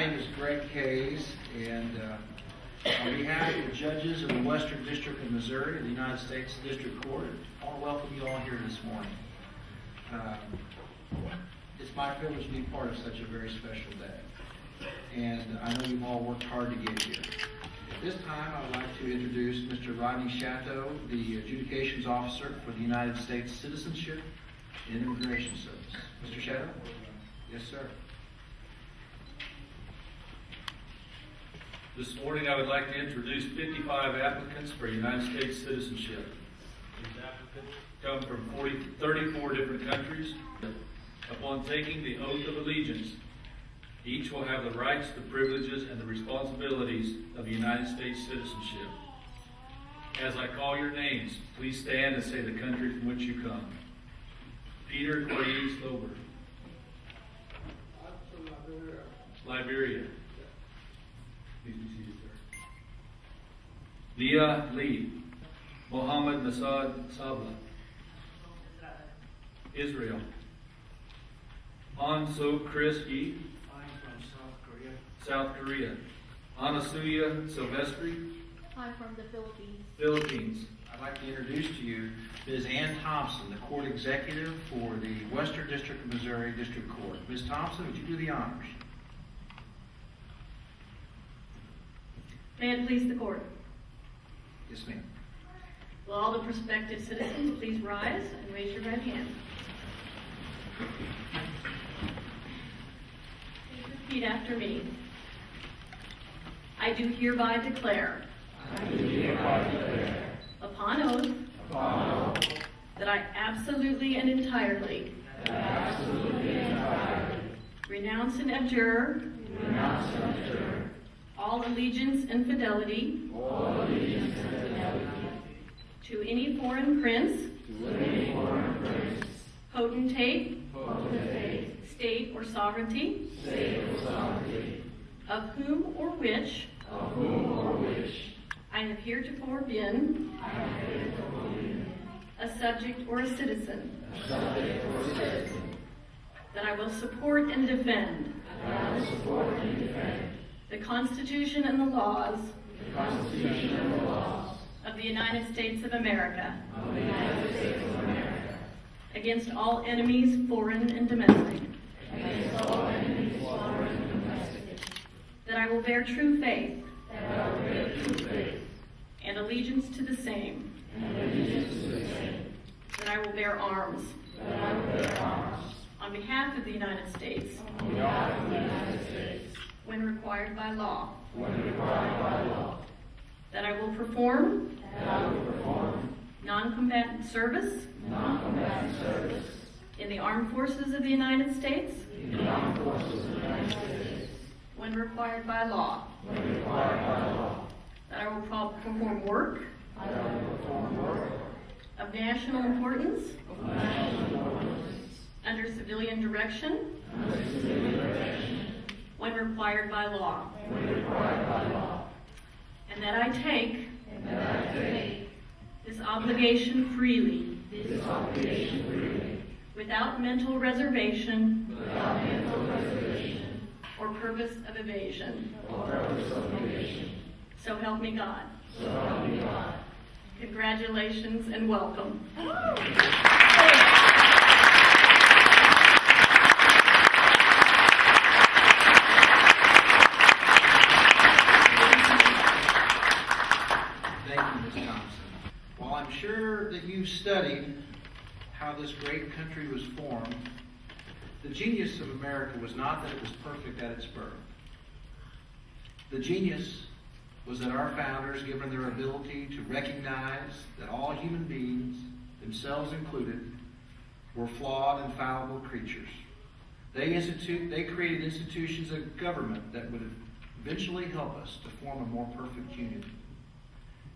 name is Greg Hayes, and on behalf of the judges of the Western District of Missouri of the United States District Court, I want to welcome you all here this morning. It's my privilege to be part of such a very special day, and I know you've all worked hard to get here. At this time, I would like to introduce Mr. Rodney Chateau, the Adjudications Officer for the United States Citizenship and Immigration Service. Mr. Chateau? Yes, sir. This morning I would like to introduce 55 applicants for United States citizenship. These applicants come from 34 different countries. Upon taking the oath of allegiance, each will have the rights, the privileges, and the responsibilities of United States citizenship. As I call your names, please stand and say the country from which you come. Peter Cornelius Lober. Liberia. Please be seated, sir. Leah Lee. Mohammed Masad Sabla. Israel. Han So Chris Yi. I'm from South Korea. South Korea. Anasuya Silvestri. I'm from the Philippines. Philippines. I'd like to introduce to you Ms. Ann Thompson, the Court Executive for the Western District of Missouri District Court. Ms. Thompson, would you do the honors? May it please the court. Yes, ma'am. Will all the prospective citizens please rise and raise your right hand? Please repeat after me. I do hereby declare. Upon oath. That I absolutely and entirely. Renounce and abjure. All allegiance and fidelity. To any foreign prince. Potentate. State or sovereignty. Of whom or which. I have heretofore been. A subject or a citizen. That I will support and defend. The Constitution and the laws. Of the United States of America. Against all enemies, foreign and domestic. That I will bear true faith. And allegiance to the same. That I will bear arms. On behalf of the United States. When required by law. That I will perform. Non-combatant service. In the armed forces of the United States. When required by law. That I will perform work. Of national importance. Under civilian direction. When required by law. And that I take. This obligation freely. Without mental reservation. Or purpose of evasion. So help me God. Congratulations and welcome. I'm sure that you've studied how this great country was formed. The genius of America was not that it was perfect at its birth. The genius was that our founders, given their ability to recognize that all human beings, themselves included, were flawed and fallible creatures. They created institutions of government that would eventually help us to form a more perfect union.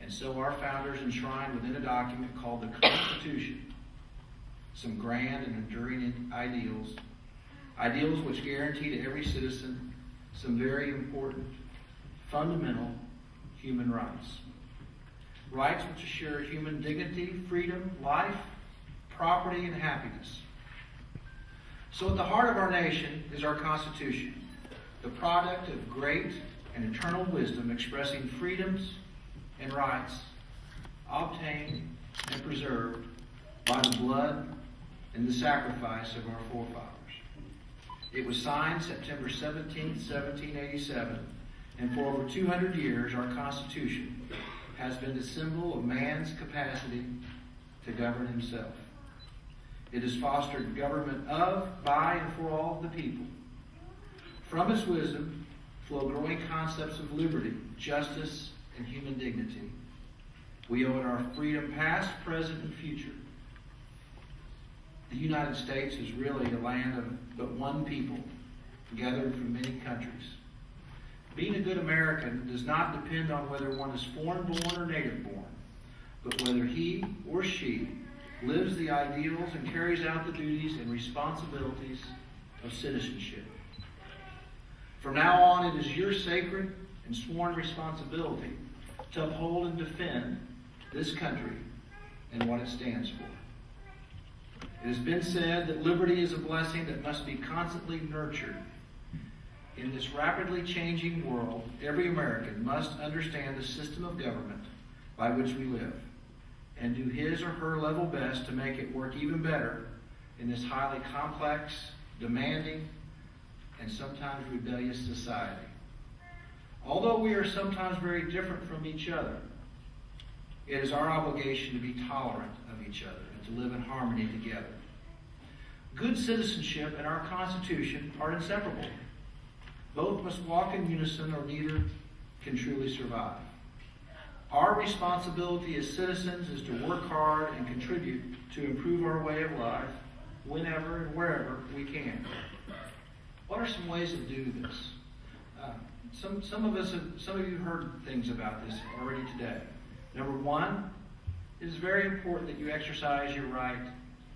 And so our founders enshrined within a document called the Constitution some grand and enduring ideals which guarantee to every citizen some very important, fundamental human rights. Rights which assure human dignity, freedom, life, property, and happiness. So at the heart of our nation is our Constitution, the product of great and eternal wisdom expressing freedoms and rights obtained and preserved by the blood and the sacrifice of our forefathers. It was signed September 17, 1787, and for over 200 years our Constitution has been the symbol of man's capacity to govern himself. It has fostered government of, by, and for all of the people. From its wisdom flow growing concepts of liberty, justice, and human dignity. We owe it our freedom past, present, and future. The United States is really a land of but one people, gathered from many countries. Being a good American does not depend on whether one is foreign-born or native-born, but whether he or she lives the ideals and carries out the duties and responsibilities of citizenship. From now on, it is your sacred and sworn responsibility to uphold and defend this country and what it stands for. It has been said that liberty is a blessing that must be constantly nurtured. In this rapidly changing world, every American must understand the system of government by which we live and do his or her level best to make it work even better in this highly complex, demanding, and sometimes rebellious society. Although we are sometimes very different from each other, it is our obligation to be tolerant of each other and to live in harmony together. Good citizenship and our Constitution are inseparable. Both must walk in unison or neither can truly survive. Our responsibility as citizens is to work hard and contribute to improve our way of life whenever and wherever we can. What are some ways to do this? Some of you have heard things about this already today. Number one, it is very important that you exercise your right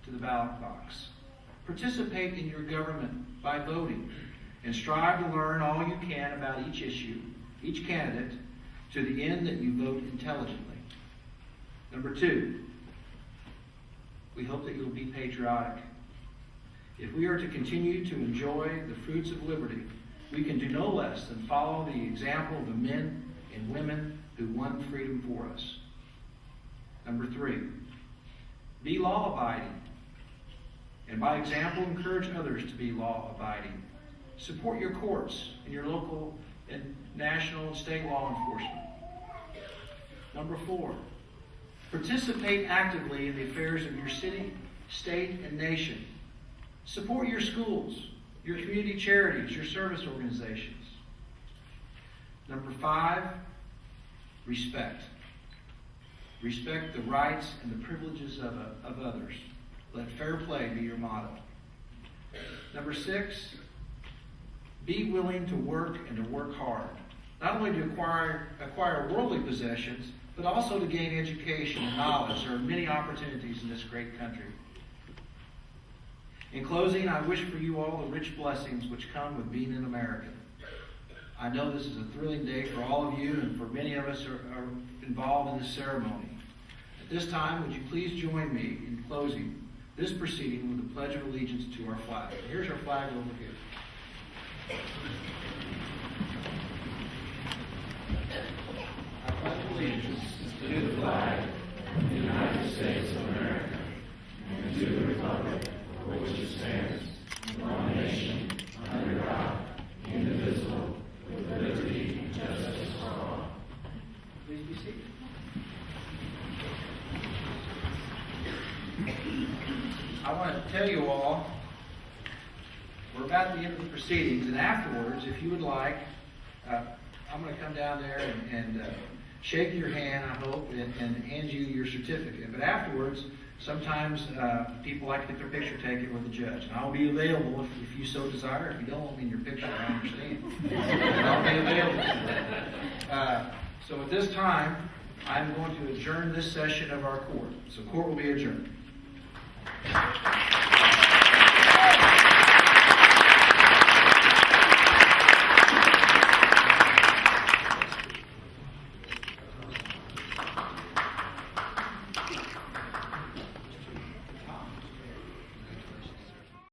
to the ballot box. Participate in your government by voting and strive to learn all you can about each issue, each candidate, to the end that you vote intelligently. Number two, we hope that you'll be patriotic. If we are to continue to enjoy the fruits of liberty, we can do no less than follow the example of the men and women who won freedom for us. Number three, be law-abiding. And by example, encourage others to be law-abiding. Support your courts and your local and national and state law enforcement. Number four, participate actively in the affairs of your city, state, and nation. Support your schools, your community charities, your service organizations. Number five, respect. Respect the rights and the privileges of others. Let fair play be your motto. Number six, be willing to work and to work hard. Not only to acquire worldly possessions, but also to gain education and knowledge. There are many opportunities in this great country. In closing, I wish for you all the rich blessings which come with being an American. I know this is a thrilling day for all of you, and for many of us are involved in this ceremony. At this time, would you please join me in closing this proceeding with the Pledge of Allegiance to our flag. Here's our flag over here. I pledge allegiance to the flag of the United States of America and to the republic for which it stands, one nation, under God, indivisible, with liberty and justice for all. Please be seated. I want to tell you all, we're about at the end of the proceedings, and afterwards, if you would like, I'm going to come down there and shake your hand, I hope, and hand you your certificate. But afterwards, sometimes people like to get their picture taken with the judge. And I'll be available if you so desire. If you don't want me in your picture, I understand. I'll be available. So at this time, I'm going to adjourn this session of our court. So court will be adjourned.